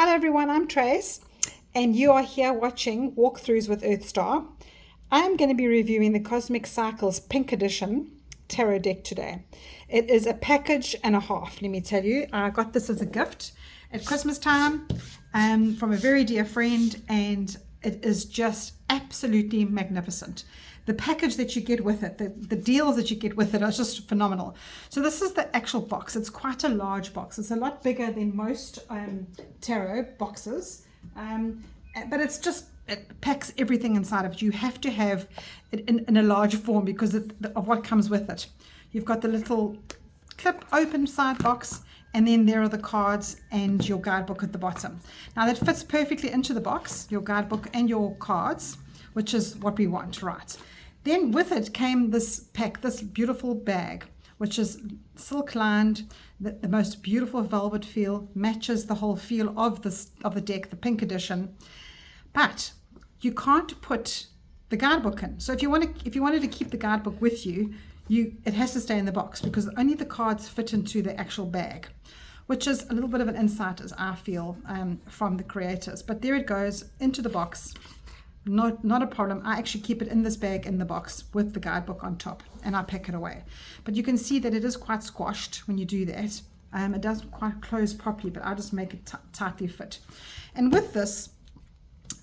Hello everyone, I'm Trace, and you are here watching Walkthroughs with Earthstar. I'm going to be reviewing the Cosmic Cycles Pink Edition Tarot deck today. It is a package and a half, let me tell you. I got this as a gift at Christmas time from a very dear friend, and it is just absolutely magnificent. The package that you get with it, the deals that you get with it are just phenomenal. So this is the actual box. It's quite a large box. It's a lot bigger than most tarot boxes, but it packs everything inside of it. You have to have it in a large form because of what comes with it. You've got the little clip open side box, and then there are the cards and your guidebook at the bottom. Now that fits perfectly into the box, your guidebook and your cards, which is what we want, right? Then with it came this pack, this beautiful bag, which is silk lined, the most beautiful velvet feel, matches the whole feel of the deck, the pink edition. But you can't put the guidebook in. So if you wanted to keep the guidebook with you, it has to stay in the box because only the cards fit into the actual bag, which is a little bit of an insight, as I feel, from the creators. But there it goes into the box. Not a problem. I actually keep it in this bag in the box with the guidebook on top, and I pack it away. But you can see that it is quite squashed when you do that. It doesn't quite close properly, but I just make it tightly fit. And with this,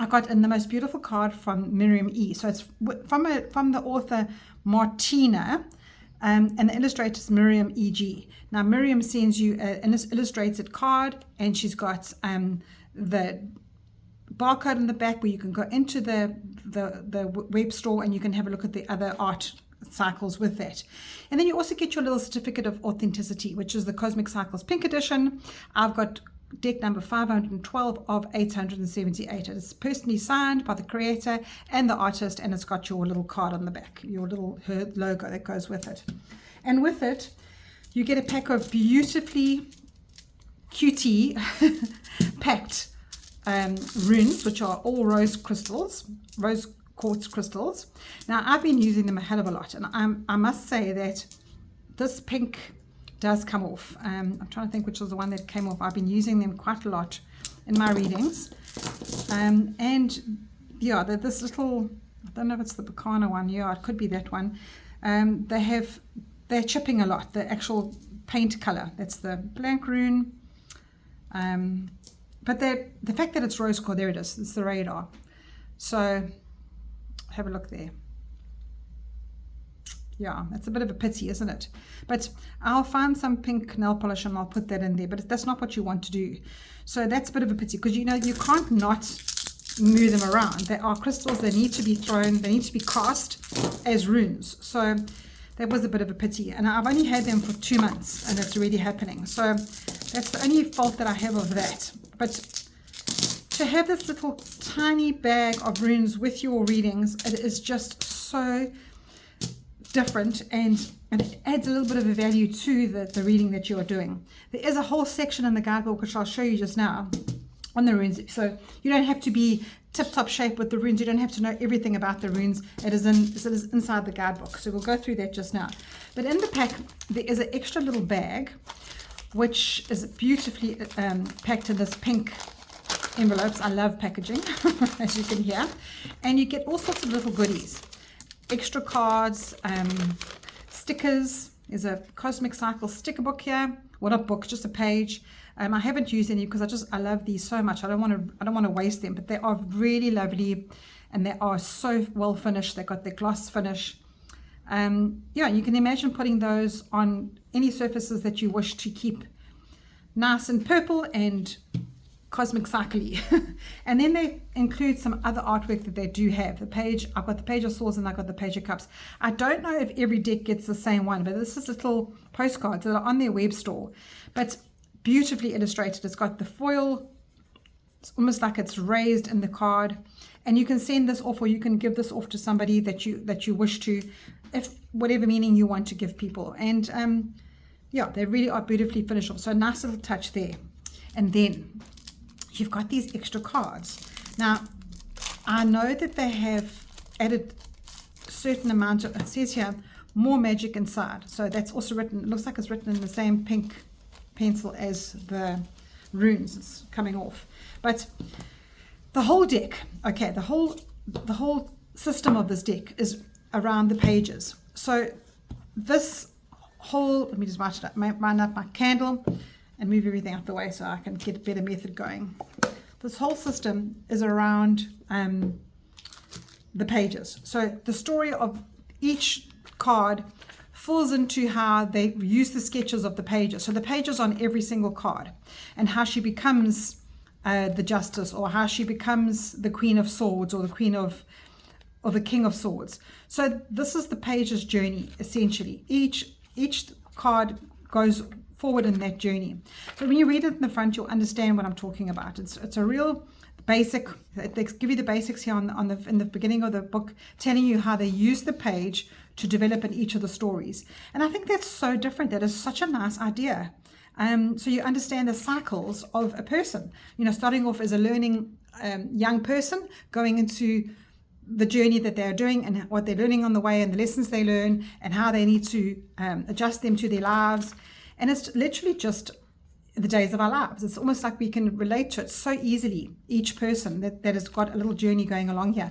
I got in the most beautiful card from Miriam E. So it's from the author Martina, and the illustrator is Miriam E.G. Now Miriam sends you an illustrated card, and she's got the barcode in the back where you can go into the web store and you can have a look at the other art cycles with that. And then you also get your little certificate of authenticity, which is the Cosmic Cycles Pink Edition. I've got deck number 512 of 878. It's personally signed by the creator and the artist, and it's got your little card on the back, her logo that goes with it. And with it, you get a pack of beautifully cutie packed runes, which are all rose quartz crystals. Now I've been using them a hell of a lot, and I must say that this pink does come off. I'm trying to think which was the one that came off. I've been using them quite a lot in my readings, and yeah, this little, I don't know if it's the Bacana one. Yeah, it could be that one. They're chipping a lot, the actual paint color. That's the blank rune. But the fact that it's rose quartz, there it is, it's the radar. So have a look there. Yeah, that's a bit of a pity, isn't it? But I'll find some pink nail polish and I'll put that in there, but that's not what you want to do. So that's a bit of a pity because you can't not move them around. They are crystals, they need to be thrown, they need to be cast as runes. So that was a bit of a pity, and I've only had them for 2 months and it's already happening. So that's the only fault that I have of that. But to have this little tiny bag of runes with your readings, it is just so different, and it adds a little bit of a value to the reading that you are doing. There is a whole section in the guidebook, which I'll show you just now, on the runes. So you don't have to be tip-top shape with the runes. You don't have to know everything about the runes. It is inside the guidebook. So we'll go through that just now. But in the pack, there is an extra little bag, which is beautifully packed in this pink envelopes. I love packaging, as you can hear. And you get all sorts of little goodies. Extra cards, stickers. There's a Cosmic Cycle sticker book here. Well, not book, just a page. I haven't used any because I love these so much. I don't want to waste them, but they are really lovely, and they are so well finished. They got their gloss finish. Yeah, you can imagine putting those on any surfaces that you wish to keep nice and purple and Cosmic Cycle-y. And then they include some other artwork that they do have. I've got the Page of Swords and I've got the Page of Cups. I don't know if every deck gets the same one, but this is little postcards that are on their web store, but beautifully illustrated. It's got the foil. It's almost like it's raised in the card, and you can send this off, or you can give this off to somebody that you wish to, if whatever meaning you want to give people. And yeah, they really are beautifully finished off. So a nice little touch there. And then you've got these extra cards. Now, I know that they have added a certain amount of, it says here, more magic inside. So that's also written, it looks like it's written in the same pink pencil as the runes. It's coming off. But the whole deck, okay, the whole system of this deck is around the pages. So this whole, let me just wind up my candle and move everything out the way so I can get a better method going. This whole system is around the pages. So the story of each card falls into how they use the sketches of the pages. So the pages on every single card, and how she becomes the Justice, or how she becomes the Queen of Swords, or the King of Swords. So this is the page's journey, essentially. Each card goes forward in that journey. So when you read it in the front, you'll understand what I'm talking about. It's a real basic. They give you the basics here in the beginning of the book, telling you how they use the page to develop in each of the stories. And I think that's so different. That is such a nice idea. So you understand the cycles of a person, starting off as a learning young person, going into the journey that they're doing and what they're learning on the way, and the lessons they learn, and how they need to adjust them to their lives. And it's literally just the days of our lives. It's almost like we can relate to it so easily, each person that has got a little journey going along here.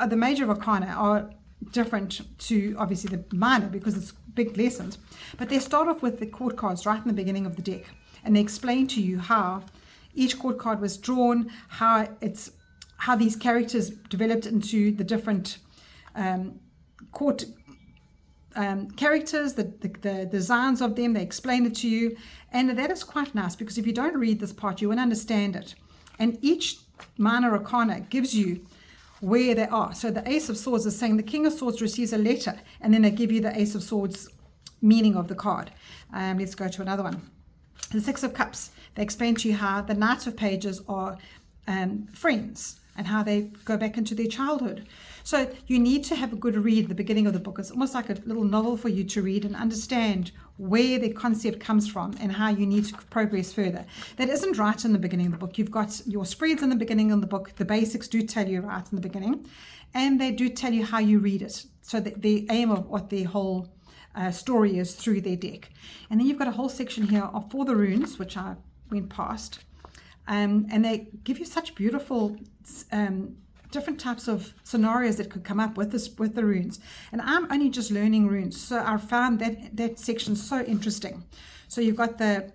The major arcana are different to obviously the minor, because it's big lessons, but they start off with the court cards right in the beginning of the deck, and they explain to you how each court card was drawn, how these characters developed into the different court characters, the designs of them. They explain it to you, and that is quite nice, because if you don't read this part, you won't understand it. And each minor arcana gives you where they are. So the Ace of Swords is saying the King of Swords receives a letter, and then they give you the Ace of Swords meaning of the card. Let's go to another one. The Six of Cups, they explain to you how the Knights of Pages are friends, and how they go back into their childhood. So you need to have a good read at the beginning of the book. It's almost like a little novel for you to read and understand where the concept comes from and how you need to progress further. That isn't right in the beginning of the book. You've got your spreads in the beginning of the book. The basics do tell you right in the beginning, and they do tell you how you read it. So that the aim of what the whole story is through their deck. And then you've got a whole section here for the runes, which I went past. And they give you such beautiful different types of scenarios that could come up with the runes. And I'm only just learning runes, so I found that section so interesting. So you've got the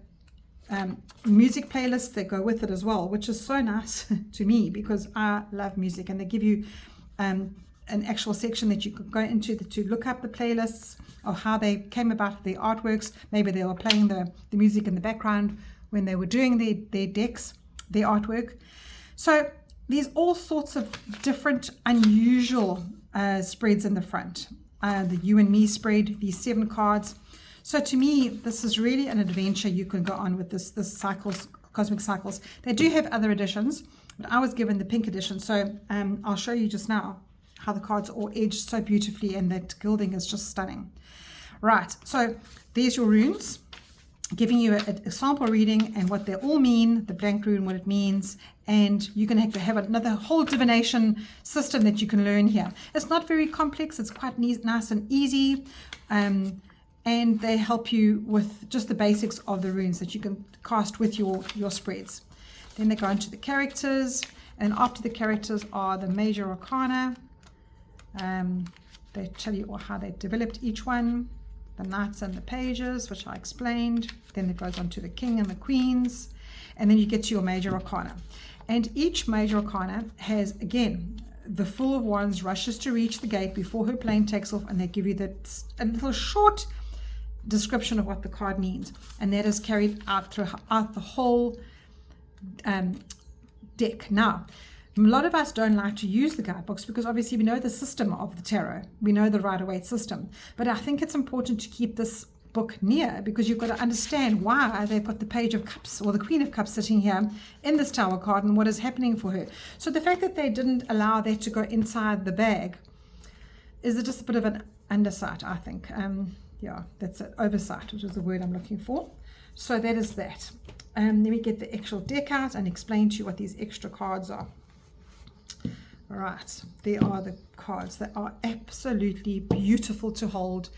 music playlists that go with it as well, which is so nice to me, because I love music. And they give you an actual section that you could go into to look up the playlists, or how they came about the artworks. Maybe they were playing the music in the background when they were doing their decks, their artwork. So there's all sorts of different unusual spreads in the front. The You and Me spread, these 7 cards. So to me, this is really an adventure you can go on with this cycles, Cosmic Cycles. They do have other editions, but I was given the pink edition. So I'll show you just now how the cards are all edged so beautifully, and that gilding is just stunning. Right, so there's your runes, giving you a sample reading and what they all mean, the blank rune, what it means, and you can have another whole divination system that you can learn here. It's not very complex, it's quite nice and easy, and they help you with just the basics of the runes that you can cast with your spreads. Then they go into the characters, and after the characters are the major arcana. They tell you how they developed each one. The Knights and the Pages, which I explained. Then it goes on to the King and the Queens, and then you get to your major arcana. And each major arcana has, again, the Fool of Wands rushes to reach the gate before her plane takes off, and they give you a little short description of what the card means, and that is carried out throughout the whole deck. Now, a lot of us don't like to use the guidebooks, because obviously we know the system of the tarot. We know the Rider-Waite system. But I think it's important to keep this book near, because you've got to understand why they've got the Page of Cups, or the Queen of Cups, sitting here in this Tower card, and what is happening for her. So the fact that they didn't allow that to go inside the bag is just a bit of an undersight, I think. Yeah, that's an oversight, which is the word I'm looking for. So that is that. Let me get the actual deck out and explain to you what these extra cards are. Right, there are the cards that are absolutely beautiful to hold.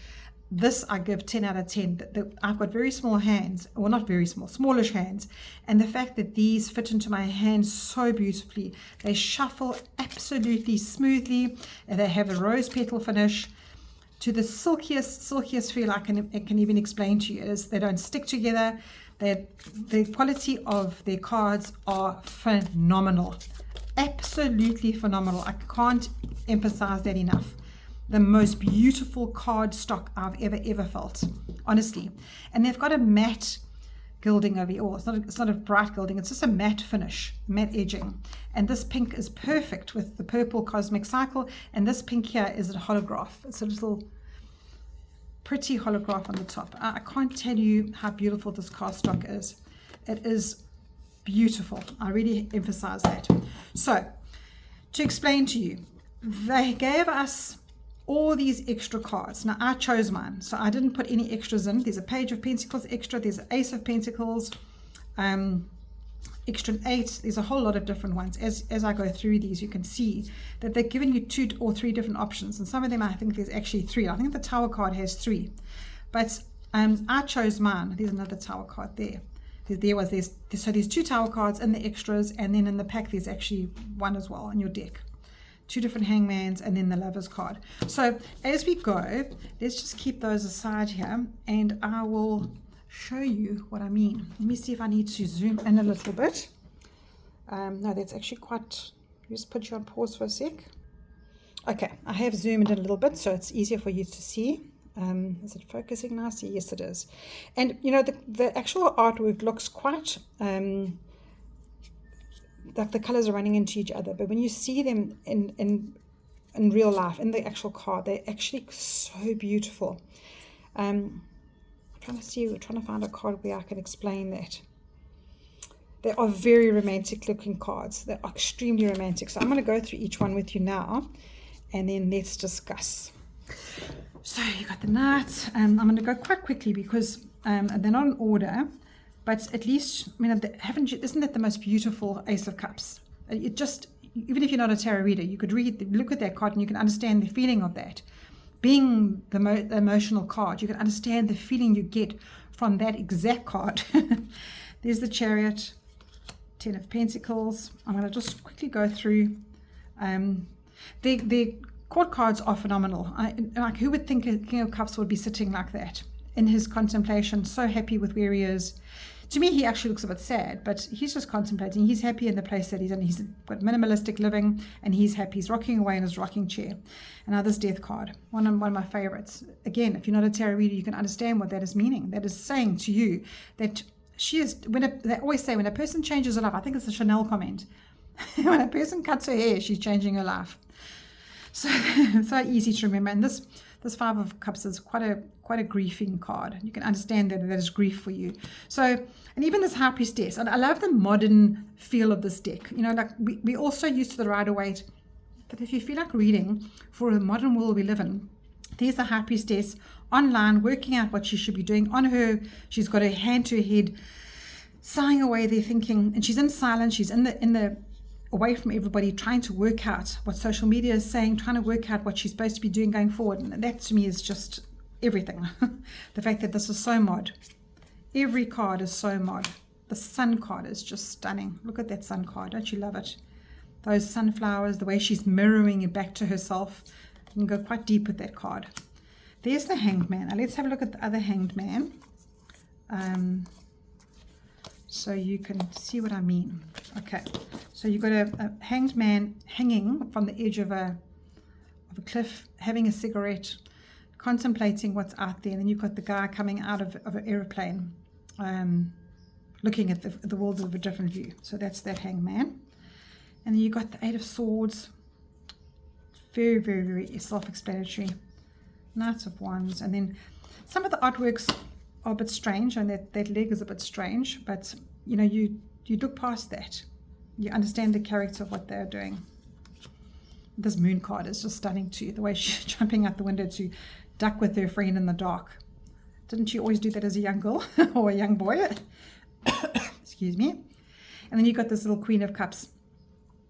this I give 10 out of 10. I've got very small hands, well, not very small, smallish hands, and the fact that these fit into my hands so beautifully. They shuffle absolutely smoothly, and they have a rose petal finish. To the silkiest feel I can even explain to you is they don't stick together. The quality of their cards are phenomenal, absolutely phenomenal. I can't emphasize that enough. The most beautiful card stock I've ever felt, honestly. And they've got a matte gilding over here. It's not a bright gilding, it's just a matte finish, matte edging. And this pink is perfect with the purple Cosmic Cycle, and this pink here is a holograph. It's a little pretty holograph on the top. I can't tell you how beautiful this card stock is. It is beautiful. I really emphasize that. So, to explain to you, they gave us all these extra cards. Now I chose mine, so I didn't put any extras in. There's a Page of Pentacles extra, there's an Ace of Pentacles, extra 8, there's a whole lot of different ones. As I go through these, you can see that they're giving you 2 or 3 different options, and some of them I think there's actually 3. I think the Tower card has 3, but I chose mine. There's another Tower card there. So there's 2 Tower cards in the extras, and then in the pack there's actually 1 as well in your deck. 2 different hangmans, and then the Lovers card. So as we go, let's just keep those aside here, and I will show you what I mean. Let me see if I need to zoom in a little bit. No, that's actually quite, just put you on pause for a sec. Okay, I have zoomed in a little bit so it's easier for you to see. Is it focusing nicely? Yes, it is. And you know, the actual artwork looks quite like the colors are running into each other, but when you see them in real life, in the actual card, they're actually so beautiful. I'm trying to find a card where I can explain that. They are very romantic looking cards. They're extremely romantic. So I'm going to go through each one with you now, and then let's discuss. So you got the Knights. I'm going to go quite quickly because they're not in order. But at least, I mean, isn't that the most beautiful Ace of Cups? It just, even if you're not a tarot reader, you could look at that card and you can understand the feeling of that. Being the emotional card, you can understand the feeling you get from that exact card. There's the Chariot, 10 of Pentacles. I'm going to just quickly go through. The court cards are phenomenal. Like, who would think a King of Cups would be sitting like that in his contemplation, so happy with where he is? To me, he actually looks a bit sad, but he's just contemplating. He's happy in the place that he's in. He's got minimalistic living, and he's happy. He's rocking away in his rocking chair. And now this Death card, one of my favorites. Again, if you're not a tarot reader, you can understand what that is meaning. That is saying to you that she is, they always say when a person changes her life, I think it's a Chanel comment, when a person cuts her hair, she's changing her life. So easy to remember. And this Five of Cups is quite a grieving card. You can understand that is grief for you. So, and even this High Priestess, and I love the modern feel of this deck. You know, like we also used to the Rider-Waite, but if you feel like reading for a modern world we live in, there's the High Priestess online working out what she should be doing. On her, she's got her hand to her head, sighing away there, thinking, and she's in silence. She's in the away from everybody, trying to work out what social media is saying, trying to work out what she's supposed to be doing going forward. And that to me is just everything. The fact that this is so mod. Every card is so mod. The Sun card is just stunning. Look at that Sun card. Don't you love it? Those sunflowers, the way she's mirroring it back to herself. You can go quite deep with that card. There's the Hanged Man. Now let's have a look at the other Hanged Man. So you can see what I mean. Okay, so you've got a Hanged Man hanging from the edge of a cliff, having a cigarette, contemplating what's out there. And then you've got the guy coming out of an aeroplane, looking at the world of a different view. So that's that Hanged Man. And then you've got the Eight of Swords. Very, very, very self-explanatory. Knights of Wands. And then some of the artworks are a bit strange, and that leg is a bit strange, but you know, you look past that. You understand the character of what they're doing. This Moon card is just stunning too. The way she's jumping out the window to duck with her friend in the dark. Didn't you always do that as a young girl or a young boy? Excuse me. And then you've got this little Queen of Cups.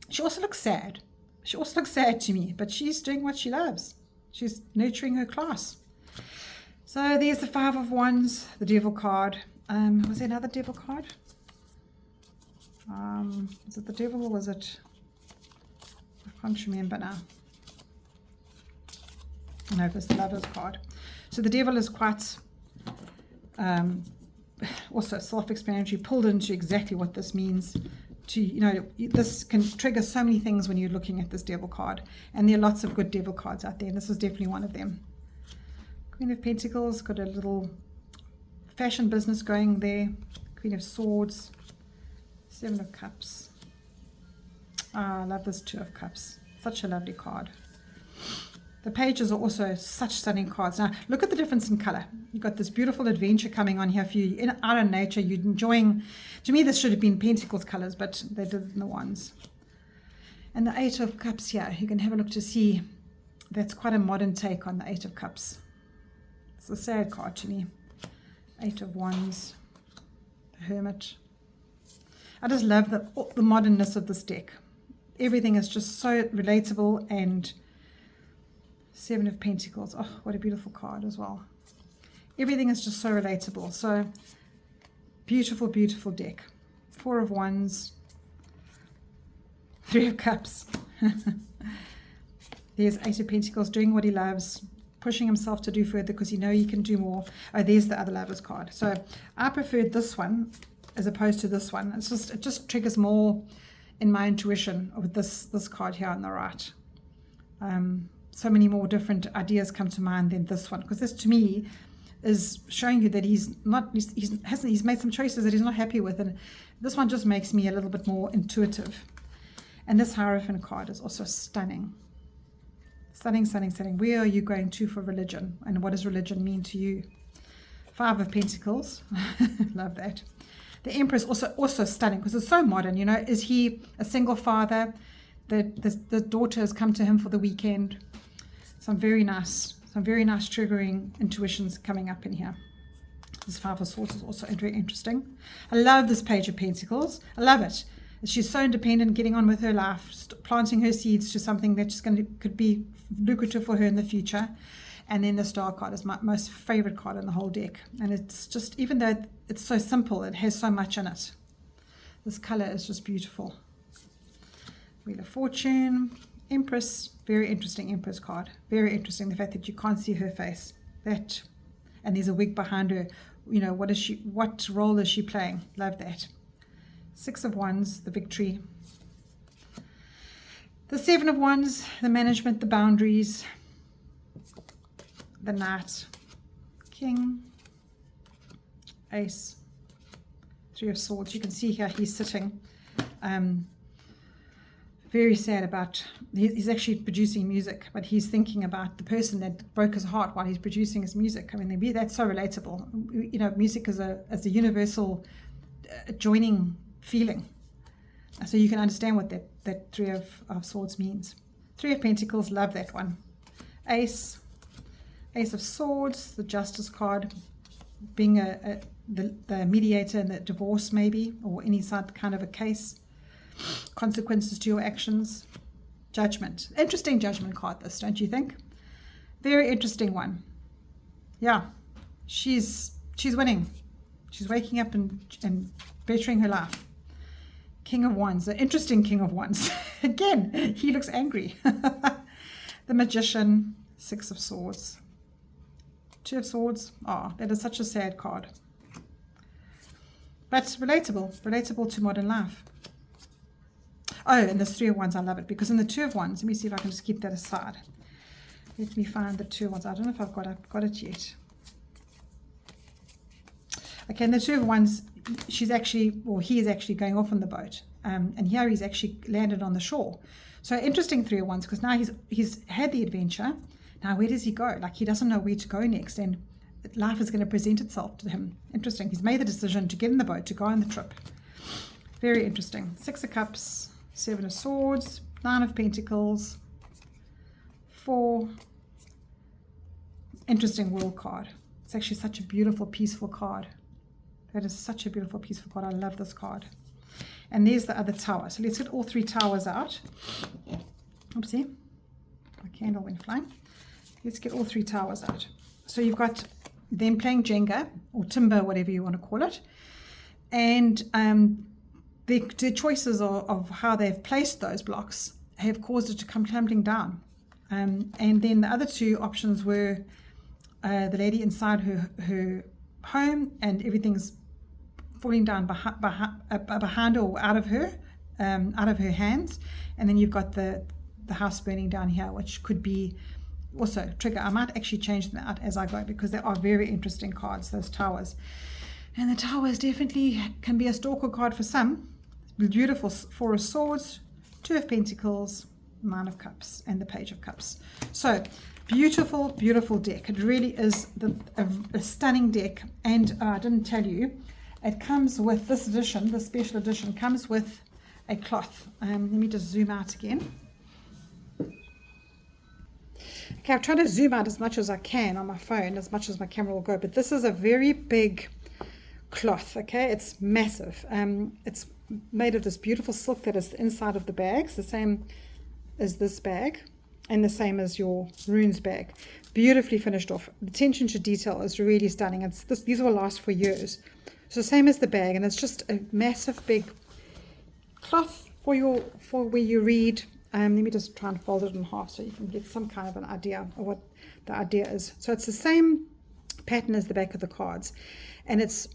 She also looks sad. She also looks sad to me, but she's doing what she loves. She's nurturing her class. So there's the Five of Wands, the Devil card. Was there another Devil card? Was it the Devil or was it? I can't remember now. No, it was the Lover's card. So the Devil is quite also self-explanatory, pulled into exactly what this means. This can trigger so many things when you're looking at this Devil card, and there are lots of good Devil cards out there, and this is definitely one of them. Queen of Pentacles, got a little fashion business going there. Queen of Swords, Seven of Cups. I love this Two of Cups, such a lovely card. The pages are also such stunning cards. Now, look at the difference in color. You've got this beautiful adventure coming on here for you. Out in nature, you're enjoying. To me, this should have been Pentacles colors, but they did in the Wands. And the Eight of Cups here, you can have a look to see. That's quite a modern take on the Eight of Cups. It's a sad card to me. Eight of Wands, the Hermit. I just love the modernness of this deck. Everything is just so relatable, and Seven of Pentacles. Oh, what a beautiful card as well. Everything is just so relatable. So beautiful, beautiful deck. Four of Wands. Three of Cups. There's Eight of Pentacles, doing what he loves, pushing himself to do further because he can do more. Oh, there's the other Lover's card. So I preferred this one as opposed to this one. It just triggers more in my intuition with this card here on the right. So many more different ideas come to mind than this one, because this to me is showing you that he's made some choices that he's not happy with, and this one just makes me a little bit more intuitive. And this Hierophant card is also stunning. Stunning, stunning, stunning. Where are you going to for religion, and what does religion mean to you? Five of Pentacles. Love that. The Empress also stunning because it's so modern. Is he a single father? The daughter has come to him for the weekend. Some very nice triggering intuitions coming up in here. This Five of Swords is also very interesting. I love this Page of Pentacles. I love it. She's so independent, getting on with her life, planting her seeds to something that just could be lucrative for her in the future. And then the Star card is my most favorite card in the whole deck. And it's just, even though it's so simple, it has so much in it. This color is just beautiful. Wheel of Fortune, Empress, very interesting Empress card. Very interesting, the fact that you can't see her face. And there's a wig behind her. What role is she playing? Love that. Six of Wands, the victory. The Seven of Wands, the management, the boundaries. The Knight, King, Ace, Three of Swords. You can see here he's sitting very sad about, he's actually producing music, but he's thinking about the person that broke his heart while he's producing his music. I mean, that's so relatable. Music is a universal joining feeling. So you can understand what that Three of Swords means. Three of Pentacles, love that one. Ace of Swords, the Justice card, being the mediator in the divorce maybe, or any kind of a case. Consequences to your actions. Judgment. Interesting Judgment card, this, don't you think? Very interesting one. Yeah, she's winning. She's waking up and bettering her life. King of Wands, the interesting King of Wands. Again, he looks angry. The Magician, Six of Swords. Two of Swords. Oh, that is such a sad card. But relatable to modern life. Oh, and this Three of Wands, I love it, because in the Two of Wands, let me see if I can just keep that aside. Let me find the Two of Wands. I don't know if I've got it yet. Okay, in the Two of Wands, he is actually going off on the boat, and here he's actually landed on the shore. So interesting Three of Wands, because now he's had the adventure. Now where does he go? Like, he doesn't know where to go next, and life is going to present itself to him. Interesting. He's made the decision to get in the boat, to go on the trip. Very interesting. Six of Cups, Seven of Swords, Nine of Pentacles, 4. Interesting World card. It's actually such a beautiful, peaceful card. That is such a beautiful, peaceful card. I love this card. And there's the other tower. So let's get all 3 towers out. Oopsie. My candle went flying. Let's get all 3 towers out. So you've got them playing Jenga or Timber, whatever you want to call it, and the choices of how they've placed those blocks have caused it to come tumbling down. And then the other two options were the lady inside her home and everything's falling down behind her or out of her hands, and then you've got the house burning down here, which could be also trigger. I might actually change them out as I go because they are very interesting cards, those towers. And the towers definitely can be a stalker card for some. Beautiful Four of Swords, Two of Pentacles, Nine of Cups, and the Page of Cups. So beautiful, beautiful deck. It really is a stunning deck. And I didn't tell you, it comes with this edition, the special edition, comes with a cloth. Let me just zoom out again. Okay, I've tried to zoom out as much as I can on my phone, as much as my camera will go, but this is a very big cloth, okay? It's massive. It's made of this beautiful silk that is the inside of the bags, the same as this bag, and the same as your runes bag. Beautifully finished off. The attention to detail is really stunning. These will last for years. So same as the bag, and it's just a massive big cloth for where you read. Let me just try and fold it in half so you can get some kind of an idea of what the idea is. So it's the same pattern as the back of the cards, and let's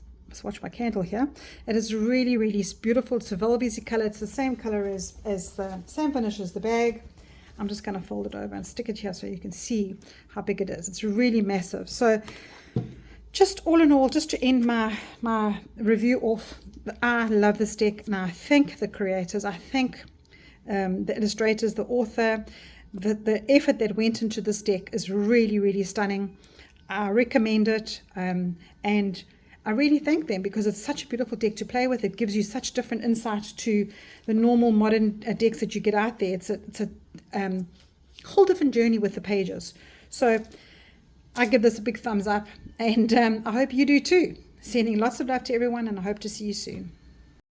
watch my candle here. It is really, really beautiful. It's a velvety color. It's the same color as the same finish as the bag. I'm just going to fold it over and stick it here so you can see how big it is. It's really massive. So just all in all, just to end my review off, I love this deck, and I thank the creators. I thank the illustrators, the author. The effort that went into this deck is really, really stunning. I recommend it, and I really thank them because it's such a beautiful deck to play with. It gives you such different insight to the normal modern decks that you get out there. It's a whole different journey with the pages. So I give this a big thumbs up, and I hope you do too. Sending lots of love to everyone, and I hope to see you soon.